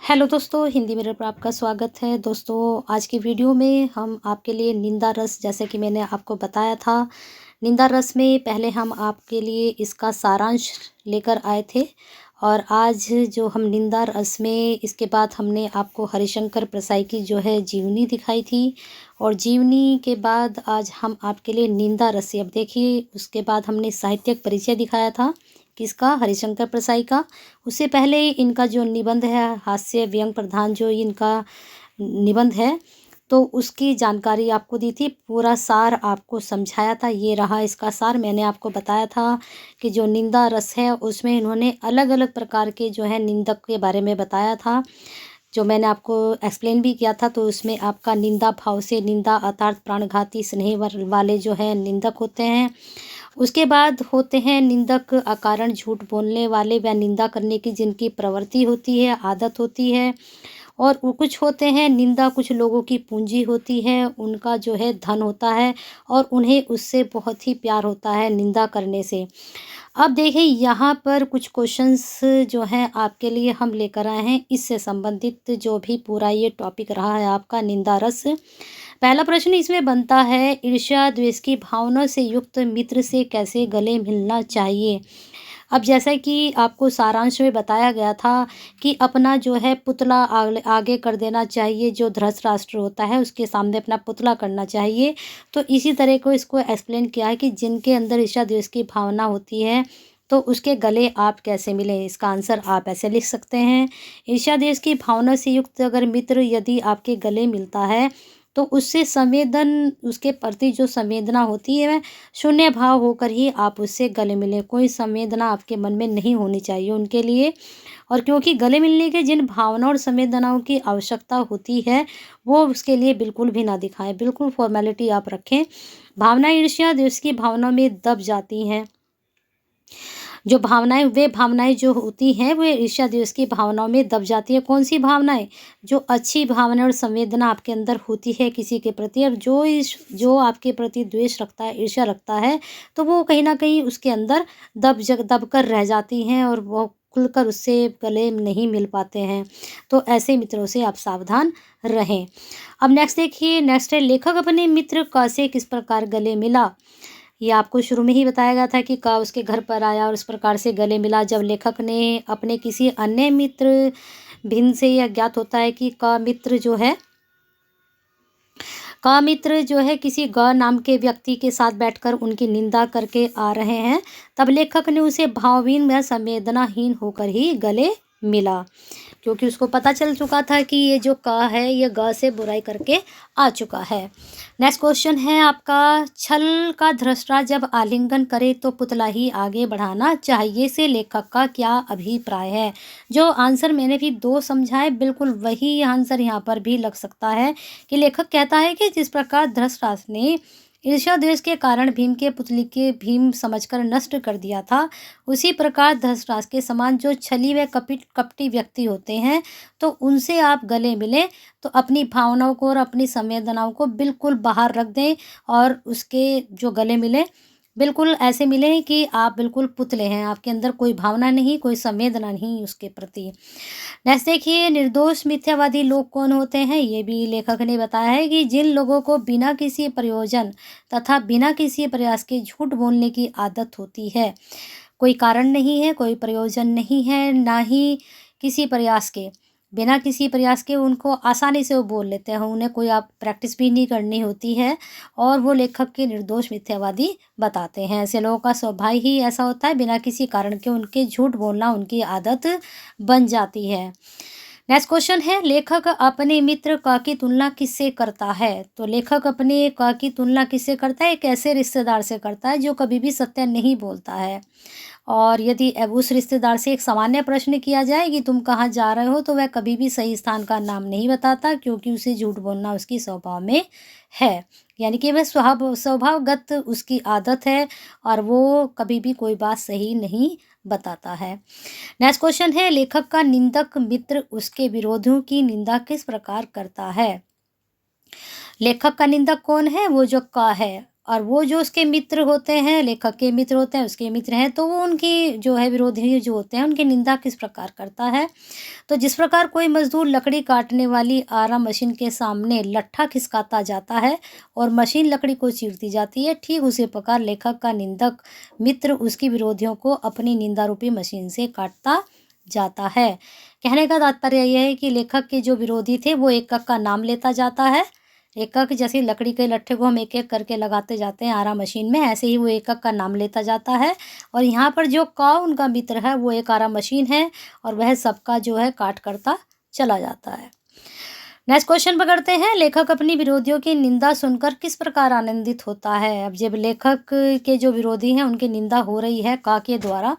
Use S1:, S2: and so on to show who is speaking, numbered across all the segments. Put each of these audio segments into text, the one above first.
S1: Hello दोस्तों, Hindi mirror पर आपका स्वागत है। दोस्तों, आज की वीडियो में हम आपके लिए निंदा रस, जैसे कि मैंने आपको बताया था, निंदा रस में पहले हम आपके लिए इसका सारांश लेकर आए थे। और आज जो हम निंदा रस में, इसके बाद हमने आपको हरिशंकर प्रसाई की जो है जीवनी दिखाई थी। और जीवनी के बाद आज हम आपके लिए निंदा रस, अब देखिए, उसके बाद हमने साहित्यिक परिचय दिखाया था किसका, हरिशंकर प्रसाई का। उससे पहले इनका जो निबंध है, हास्य व्यंग प्रधान जो इनका निबंध है, तो उसकी जानकारी आपको दी थी, पूरा सार आपको समझाया था। ये रहा इसका सार। मैंने आपको बताया था कि जो निंदा रस है उसमें इन्होंने अलग अलग प्रकार के जो है निंदक के बारे में बताया था, जो मैंने आपको एक्सप्लेन भी किया था। तो उसमें आपका निंदा भाव से निंदा अर्थात प्राणघाती स्नेह वाले जो है निंदक होते हैं। उसके बाद होते हैं निंदक अकारण झूठ बोलने वाले व निंदा करने की जिनकी प्रवृत्ति होती है, आदत होती है। और वो कुछ होते हैं निंदा, कुछ लोगों की पूंजी होती है, उनका जो है धन होता है और उन्हें उससे बहुत ही प्यार होता है निंदा करने से। अब देखें, यहाँ पर कुछ क्वेश्चंस जो हैं आपके लिए हम लेकर आए हैं, इससे संबंधित जो भी पूरा ये टॉपिक रहा है आपका निंदा रस। पहला प्रश्न इसमें बनता है, ईर्ष्या द्वेष की भावना से युक्त मित्र से कैसे गले मिलना चाहिए। अब जैसा कि आपको सारांश में बताया गया था कि अपना जो है पुतला आगे कर देना चाहिए, जो धृतराष्ट्र होता है उसके सामने अपना पुतला करना चाहिए। तो इसी तरह को इसको एक्सप्लेन किया है कि जिनके अंदर ईर्ष्या द्वेष की भावना होती है, तो उसके गले आप कैसे मिलें। इसका आंसर आप ऐसे लिख सकते हैं, ईर्ष्या द्वेष की भावना से युक्त अगर मित्र यदि आपके गले मिलता है, तो उससे संवेदन, उसके प्रति जो संवेदना होती है वह शून्य भाव होकर ही आप उससे गले मिलें। कोई संवेदना आपके मन में नहीं होनी चाहिए उनके लिए। और क्योंकि गले मिलने के जिन भावना और संवेदनाओं की आवश्यकता होती है, वो उसके लिए बिल्कुल भी ना दिखाएं, बिल्कुल फॉर्मेलिटी आप रखें। भावना ईर्ष्या द्वेष की भावना में दब जाती हैं। जो भावनाएं, वे भावनाएं जो होती हैं वो ईर्ष्या द्वेष की भावनाओं में दब जाती है। कौन सी भावनाएं? जो अच्छी भावना और संवेदना आपके अंदर होती है किसी के प्रति, और जो आपके प्रति द्वेष रखता है, ईर्ष्या रखता है, तो वो कहीं ना कहीं उसके अंदर दब कर रह जाती हैं और वो खुलकर उससे गले नहीं मिल पाते हैं। तो ऐसे मित्रों से आप सावधान रहें। अब नेक्स्ट देखिए, नेक्स्ट है, लेखक अपने मित्र क से किस प्रकार गले मिला। ये आपको शुरू में ही बताया गया था कि का उसके घर पर आया और इस प्रकार से गले मिला। जब लेखक ने अपने किसी अन्य मित्र, भिन्न से यह ज्ञात होता है कि का मित्र जो है किसी ग नाम के व्यक्ति के साथ बैठकर उनकी निंदा करके आ रहे हैं, तब लेखक ने उसे भावहीन व संवेदनाहीन होकर ही गले मिला, क्योंकि उसको पता चल चुका था कि ये जो क है ये ग से बुराई करके आ चुका है। नेक्स्ट क्वेश्चन है आपका, छल का धृष्टा जब आलिंगन करे तो पुतला ही आगे बढ़ाना चाहिए से लेखक का क्या अभिप्राय है। जो आंसर मैंने भी दो समझाए, बिल्कुल वही आंसर यहाँ पर भी लग सकता है कि लेखक कहता है कि जिस प्रकार धृतराष्ट्र ने ईर्ष्या द्वेष के कारण भीम के पुतली के भीम समझकर नष्ट कर दिया था, उसी प्रकार धृतराष्ट्र के समान जो छली व कपटी व्यक्ति होते हैं, तो उनसे आप गले मिले तो अपनी भावनाओं को और अपनी संवेदनाओं को बिल्कुल बाहर रख दें और उसके जो गले मिले, बिल्कुल ऐसे मिले कि आप बिल्कुल पुतले हैं, आपके अंदर कोई भावना नहीं, कोई संवेदना नहीं उसके प्रति। नेक्स्ट देखिए, निर्दोष मिथ्यावादी लोग कौन होते हैं। ये भी लेखक ने बताया है कि जिन लोगों को बिना किसी प्रयोजन तथा बिना किसी प्रयास के झूठ बोलने की आदत होती है। कोई कारण नहीं है, कोई प्रयोजन नहीं है, ना ही किसी प्रयास के, बिना किसी प्रयास के उनको आसानी से वो बोल लेते हैं, उन्हें कोई आप प्रैक्टिस भी नहीं करनी होती है, और वो लेखक के निर्दोष मिथ्यावादी बताते हैं। ऐसे लोगों का स्वभाव ही ऐसा होता है, बिना किसी कारण के उनके झूठ बोलना उनकी आदत बन जाती है। नेक्स्ट क्वेश्चन है, लेखक अपने मित्र क की तुलना किससे करता है। तो लेखक अपने क की तुलना किससे करता है? एक ऐसे रिश्तेदार से करता है जो कभी भी सत्य नहीं बोलता है। और यदि अब उस रिश्तेदार से एक सामान्य प्रश्न किया जाए कि तुम कहाँ जा रहे हो, तो वह कभी भी सही स्थान का नाम नहीं बताता, क्योंकि उसे झूठ बोलना उसकी स्वभाव में है। यानी कि वह स्वभावगत उसकी आदत है और वो कभी भी कोई बात सही नहीं बताता है। नेक्स्ट क्वेश्चन है, लेखक का निंदक मित्र उसके विरोधियों की निंदा किस प्रकार करता है। लेखक का निंदक कौन है? वो जो क है, और वो जो उसके मित्र होते हैं, लेखक के मित्र होते हैं, उसके मित्र हैं, तो वो उनकी जो है विरोधी जो होते हैं, उनकी निंदा किस प्रकार करता है। तो जिस प्रकार कोई मजदूर लकड़ी काटने वाली आरा मशीन के सामने लट्ठा खिसकाता जाता है और मशीन लकड़ी को चीरती जाती है, ठीक उसी प्रकार लेखक का निंदक मित्र उसकी विरोधियों को अपनी निंदा रूपी मशीन से काटता जाता है। कहने का तात्पर्य यह है कि लेखक के जो विरोधी थे वो एक का नाम लेता जाता है। एकक जैसे लकड़ी के लट्ठे को हम एक एक करके लगाते जाते हैं आरा मशीन में, ऐसे ही वो एकक का नाम लेता जाता है। और यहाँ पर जो का उनका मित्र है वो एक आरा मशीन है और वह सबका जो है काट करता चला जाता है। नेक्स्ट क्वेश्चन पकड़ते हैं। लेखक अपनी विरोधियों की निंदा सुनकर किस प्रकार आनंदित होता है। अब जब लेखक के जो विरोधी हैं उनकी निंदा हो रही है का के द्वारा,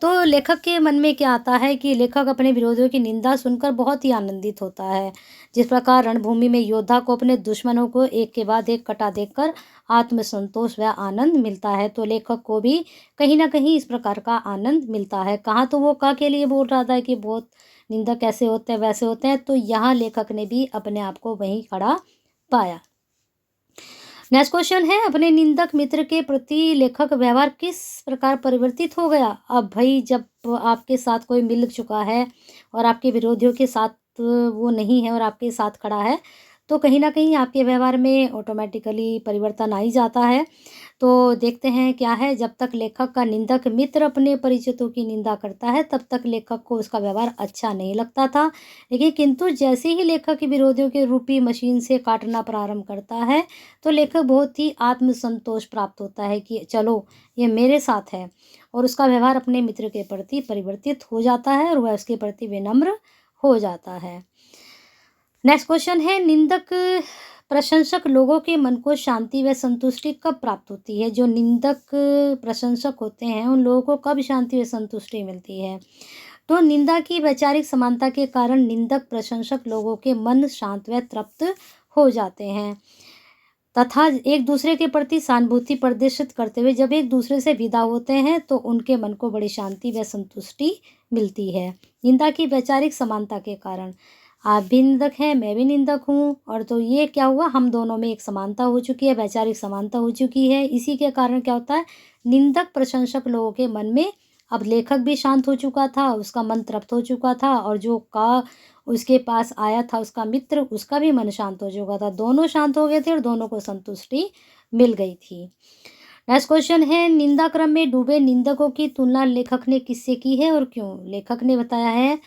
S1: तो लेखक के मन में क्या आता है कि लेखक अपने विरोधियों की निंदा सुनकर बहुत ही आनंदित होता है। जिस प्रकार रणभूमि में योद्धा को अपने दुश्मनों को एक के बाद एक कटा देखकर आत्मसंतोष व आनंद मिलता है, तो लेखक को भी कहीं ना कहीं इस प्रकार का आनंद मिलता है। कहाँ तो वो का के लिए बोल रहा था कि बहुत निंदा कैसे होते हैं वैसे होते हैं, तो यहाँ लेखक ने भी अपने आप को वहीं खड़ा पाया। नेक्स्ट क्वेश्चन है, अपने निंदक मित्र के प्रति लेखक व्यवहार किस प्रकार परिवर्तित हो गया। अब भाई जब आपके साथ कोई मिल चुका है और आपके विरोधियों के साथ वो नहीं है और आपके साथ खड़ा है, तो कहीं ना कहीं आपके व्यवहार में ऑटोमेटिकली परिवर्तन आ ही जाता है। तो देखते हैं क्या है। जब तक लेखक का निंदक मित्र अपने परिचितों की निंदा करता है तब तक लेखक को उसका व्यवहार अच्छा नहीं लगता था, लेकिन किंतु जैसे ही लेखक विरोधियों के रूपी मशीन से काटना प्रारंभ करता है तो लेखक बहुत ही आत्मसंतोष प्राप्त होता है कि चलो ये मेरे साथ है, और उसका व्यवहार अपने मित्र के प्रति परिवर्तित हो जाता है और वह उसके प्रति विनम्र हो जाता है। नेक्स्ट क्वेश्चन है, निंदक प्रशंसक लोगों के मन को शांति व संतुष्टि कब प्राप्त होती है। जो निंदक प्रशंसक होते हैं उन लोगों को कब शांति व संतुष्टि मिलती है। तो निंदा की वैचारिक समानता के कारण निंदक प्रशंसक लोगों के मन शांत व तृप्त हो जाते हैं तथा एक दूसरे के प्रति सहानुभूति प्रदर्शित करते हुए जब एक दूसरे से विदा होते हैं तो उनके मन को बड़ी शांति व संतुष्टि मिलती है। निंदा की वैचारिक समानता के कारण आप भी निंदक हैं, मैं भी निंदक हूँ, और तो ये क्या हुआ, हम दोनों में एक समानता हो चुकी है, वैचारिक समानता हो चुकी है। इसी के कारण क्या होता है, निंदक प्रशंसक लोगों के मन में अब लेखक भी शांत हो चुका था, उसका मन तृप्त हो चुका था, और जो का उसके पास आया था उसका मित्र, उसका भी मन शांत हो चुका था। दोनों शांत हो गए थे और दोनों को संतुष्टि मिल गई थी। नेक्स्ट क्वेश्चन है, निंदा क्रम में डूबे निंदकों की तुलना लेखक ने किससे की है और क्यों। लेखक ने बताया है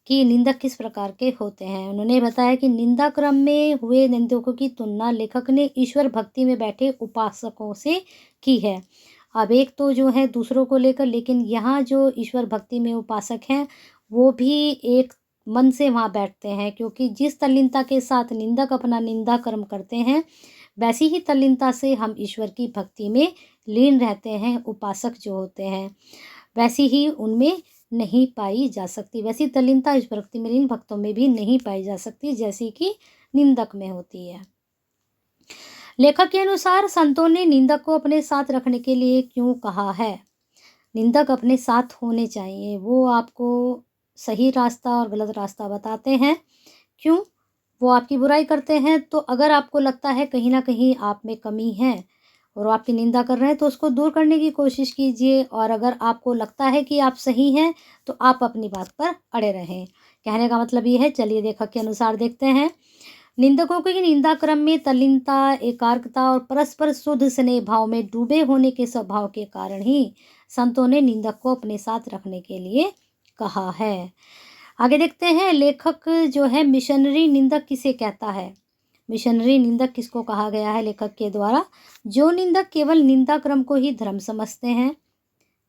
S1: कि निंदक किस प्रकार के होते हैं। उन्होंने बताया कि निंदा क्रम में हुए निंदकों की तुलना लेखक ने ईश्वर भक्ति में बैठे उपासकों से की है। अब एक तो जो है दूसरों को लेकर, लेकिन यहाँ जो ईश्वर भक्ति में उपासक हैं वो भी एक मन से वहाँ बैठते हैं, क्योंकि जिस तल्लीनता के साथ निंदक अपना निंदा कर्म करते हैं वैसी ही तल्लीनता से हम ईश्वर की भक्ति में लीन रहते हैं। उपासक जो होते हैं वैसी ही उनमें नहीं पाई जा सकती, वैसी तल्लीनता इस भक्ति में लीन भक्तों में भी नहीं पाई जा सकती जैसी कि निंदक में होती है। लेखक के अनुसार संतों ने निंदक को अपने साथ रखने के लिए क्यों कहा है। निंदक अपने साथ होने चाहिए, वो आपको सही रास्ता और गलत रास्ता बताते हैं। क्यों, वो आपकी बुराई करते हैं, तो अगर आपको लगता है कहीं ना कहीं आप में कमी है और वो आपकी निंदा कर रहे हैं तो उसको दूर करने की कोशिश कीजिए, और अगर आपको लगता है कि आप सही हैं तो आप अपनी बात पर अड़े रहें। कहने का मतलब ये है। चलिए लेखक के अनुसार देखते हैं। निंदकों की निंदा क्रम में तल्लीनता, एकाग्रता और परस्पर शुद्ध स्नेह भाव में डूबे होने के स्वभाव के कारण ही संतों ने निंदक को अपने साथ रखने के लिए कहा है। आगे देखते हैं, लेखक जो है मिशनरी निंदक किसे कहता है। मिशनरी निंदक किसको कहा गया है लेखक के द्वारा। जो निंदक केवल निंदा क्रम को ही धर्म समझते हैं,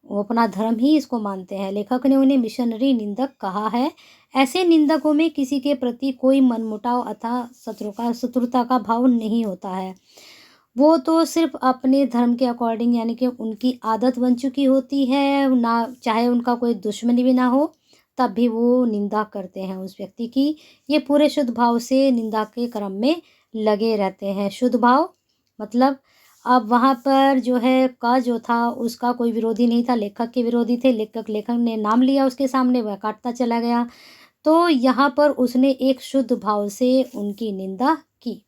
S1: वो अपना धर्म ही इसको मानते हैं, लेखक ने उन्हें मिशनरी निंदक कहा है। ऐसे निंदकों में किसी के प्रति कोई मनमुटाव अथवा शत्रुता का भाव नहीं होता है। वो तो सिर्फ अपने धर्म के अकॉर्डिंग, यानी कि उनकी आदत बन चुकी होती है ना, चाहे उनका कोई दुश्मनी भी ना हो तब भी वो निंदा करते हैं उस व्यक्ति की। ये पूरे शुद्ध भाव से निंदा के क्रम में लगे रहते हैं। शुद्ध भाव मतलब अब वहाँ पर जो है का जो था उसका कोई विरोधी नहीं था, लेखक के विरोधी थे। लेखक ने नाम लिया उसके सामने, वह काटता चला गया, तो यहाँ पर उसने एक शुद्ध भाव से उनकी निंदा की।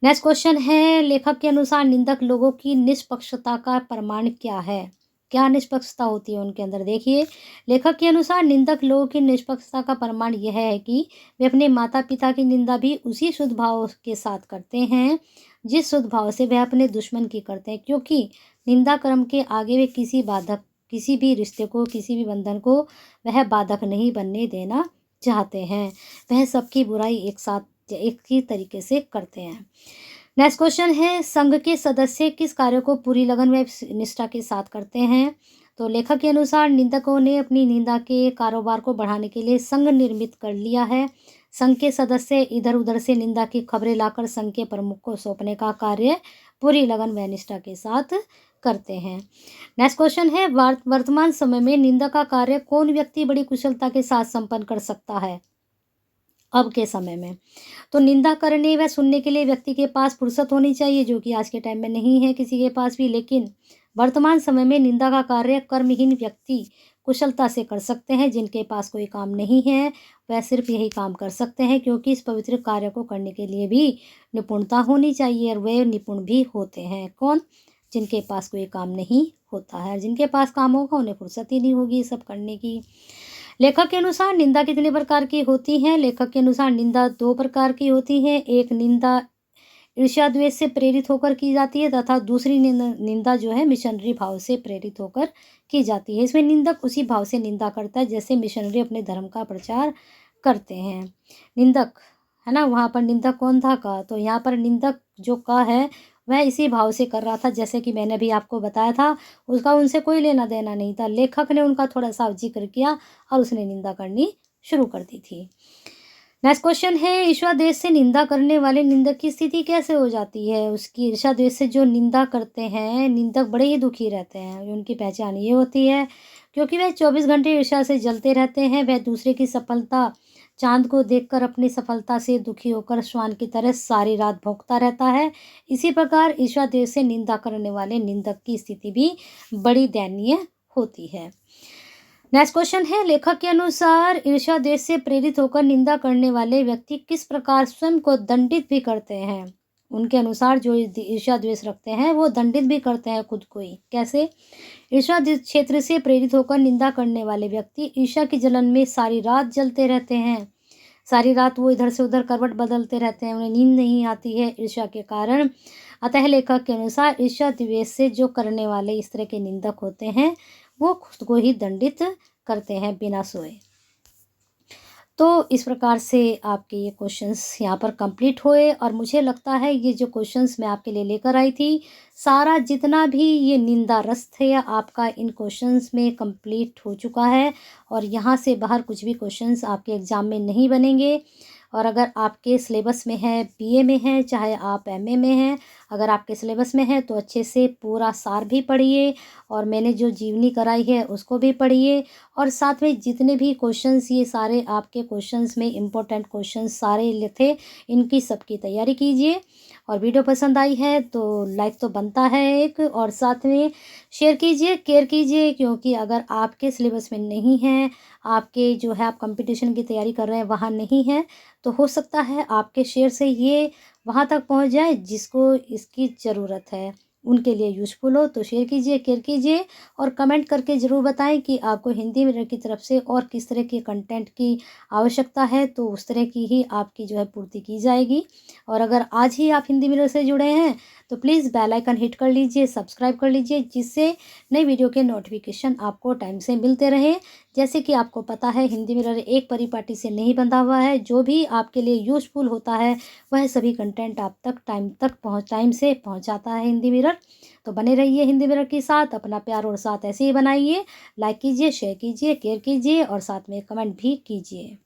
S1: नेक्स्ट क्वेश्चन है, लेखक के अनुसार निंदक लोगों की निष्पक्षता का प्रमाण क्या है? क्या निष्पक्षता होती है उनके अंदर? देखिए, लेखक के अनुसार निंदक लोगों की निष्पक्षता का प्रमाण यह है कि वे अपने माता पिता की निंदा भी उसी शुद्ध भाव के साथ करते हैं जिस शुद्ध भाव से वह अपने दुश्मन की करते हैं, क्योंकि निंदा कर्म के आगे वे किसी भी रिश्ते को, किसी भी बंधन को वह बाधक नहीं बनने देना चाहते हैं। वह सबकी बुराई एक साथ एक ही तरीके से करते हैं। नेक्स्ट क्वेश्चन है, संघ के सदस्य किस कार्य को पूरी लगन व निष्ठा के साथ करते हैं? तो लेखक के अनुसार निंदकों ने अपनी निंदा के कारोबार को बढ़ाने के लिए संघ निर्मित कर लिया है। संघ के सदस्य इधर उधर से निंदा की खबरें लाकर संघ के प्रमुख को सौंपने का कार्य पूरी लगन व निष्ठा के साथ करते हैं। नेक्स्ट क्वेश्चन है, वर्तमान समय में निंदा का कार्य कौन व्यक्ति बड़ी कुशलता के साथ संपन्न कर सकता है अब के समय में? तो निंदा करने व सुनने के लिए व्यक्ति के पास फुर्सत होनी चाहिए, जो कि आज के टाइम में नहीं है किसी के पास भी। लेकिन वर्तमान समय में निंदा का कार्य कर्महीन व्यक्ति कुशलता से कर सकते हैं। जिनके पास कोई काम नहीं है वह सिर्फ यही काम कर सकते हैं, क्योंकि इस पवित्र कार्य को करने के लिए भी निपुणता होनी चाहिए, और वे निपुण भी होते हैं। कौन? जिनके पास कोई काम नहीं होता है। जिनके पास काम होगा उन्हें फुर्सत ही नहीं होगी सब करने की। लेखक के अनुसार निंदा कितने प्रकार की होती है? लेखक के अनुसार निंदा 2 प्रकार की होती है। एक निंदा ईर्ष्या द्वेष से प्रेरित होकर की जाती है, तथा दूसरी निंदा जो है मिशनरी भाव से प्रेरित होकर की जाती है। इसमें निंदक उसी भाव से निंदा करता है जैसे मिशनरी अपने धर्म का प्रचार करते हैं। निंदक है ना, वहाँ पर निंदक कौन था का, तो यहाँ पर निंदक जो का है वह इसी भाव से कर रहा था, जैसे कि मैंने भी आपको बताया था। उसका उनसे कोई लेना देना नहीं था। लेखक ने उनका थोड़ा सा जिक्र किया और उसने निंदा करनी शुरू कर दी थी। नेक्स्ट क्वेश्चन है, ईर्ष्या द्वेष से निंदा करने वाले निंदक की स्थिति कैसे हो जाती है? उसकी ईर्ष्या द्वेष से जो निंदा करते हैं निंदक बड़े ही दुखी रहते हैं। उनकी पहचान ये होती है, क्योंकि वह 24 घंटे ईर्ष्या से जलते रहते हैं। वह दूसरे की सफलता चांद को देखकर अपनी सफलता से दुखी होकर श्वान की तरह सारी रात भौंकता रहता है। इसी प्रकार ईर्ष्या द्वेष से निंदा करने वाले निंदक की स्थिति भी बड़ी दयनीय होती है। नेक्स्ट क्वेश्चन है, लेखक के अनुसार ईर्ष्या द्वेष से प्रेरित होकर निंदा करने वाले व्यक्ति किस प्रकार स्वयं को दंडित भी करते हैं? उनके अनुसार जो ईर्ष्या द्वेष रखते हैं वो दंडित भी करते हैं खुद को ही। कैसे? ईर्ष्या क्षेत्र से प्रेरित होकर निंदा करने वाले व्यक्ति ईर्ष्या की जलन में सारी रात जलते रहते हैं। सारी रात वो इधर से उधर करवट बदलते रहते हैं, उन्हें नींद नहीं आती है ईर्ष्या के कारण। अतः लेखक के अनुसार ईर्ष्या द्वेष से जो करने वाले इस तरह के निंदक होते हैं वो खुद को ही दंडित करते हैं बिना सोए। तो इस प्रकार से आपके ये क्वेश्चंस यहाँ पर कंप्लीट हुए, और मुझे लगता है ये जो क्वेश्चंस मैं आपके लिए लेकर आई थी सारा जितना भी ये निंदा रस थे आपका इन क्वेश्चंस में कंप्लीट हो चुका है, और यहाँ से बाहर कुछ भी क्वेश्चंस आपके एग्ज़ाम में नहीं बनेंगे। और अगर आपके सिलेबस में है, बीए में है, चाहे आप एमए में हैं, अगर आपके सिलेबस में है तो अच्छे से पूरा सार भी पढ़िए, और मैंने जो जीवनी कराई है उसको भी पढ़िए, और साथ में जितने भी क्वेश्चंस ये सारे आपके क्वेश्चंस में इम्पोर्टेंट क्वेश्चंस सारे थे इनकी सबकी तैयारी कीजिए। और वीडियो पसंद आई है तो लाइक तो बनता है एक, और साथ में शेयर कीजिए, केयर कीजिए, क्योंकि अगर आपके सिलेबस में नहीं है, आपके जो है आप कंपटीशन की तैयारी कर रहे हैं वहाँ नहीं है, तो हो सकता है आपके शेयर से ये वहाँ तक पहुँच जाए जिसको इसकी ज़रूरत है, उनके लिए यूज़फुल हो। तो शेयर कीजिए, केयर कीजिए, और कमेंट करके ज़रूर बताएं कि आपको हिंदी मीडियम की तरफ से और किस तरह के कंटेंट की आवश्यकता है, तो उस तरह की ही आपकी जो है पूर्ति की जाएगी। और अगर आज ही आप हिंदी मीडियम से जुड़े हैं तो प्लीज़ बेल आइकन हिट कर लीजिए, सब्सक्राइब कर लीजिए, जिससे नई वीडियो के नोटिफिकेशन आपको टाइम से मिलते रहें। जैसे कि आपको पता है हिंदी मिरर एक परिपाटी से नहीं बंधा हुआ है, जो भी आपके लिए यूज़फुल होता है वह सभी कंटेंट आप तक टाइम से पहुंचाता है हिंदी मिरर। तो बने रहिए हिंदी मिरर के साथ, अपना प्यार और साथ ऐसे ही बनाइए। लाइक कीजिए, शेयर कीजिए, केयर कीजिए, और साथ में कमेंट भी कीजिए।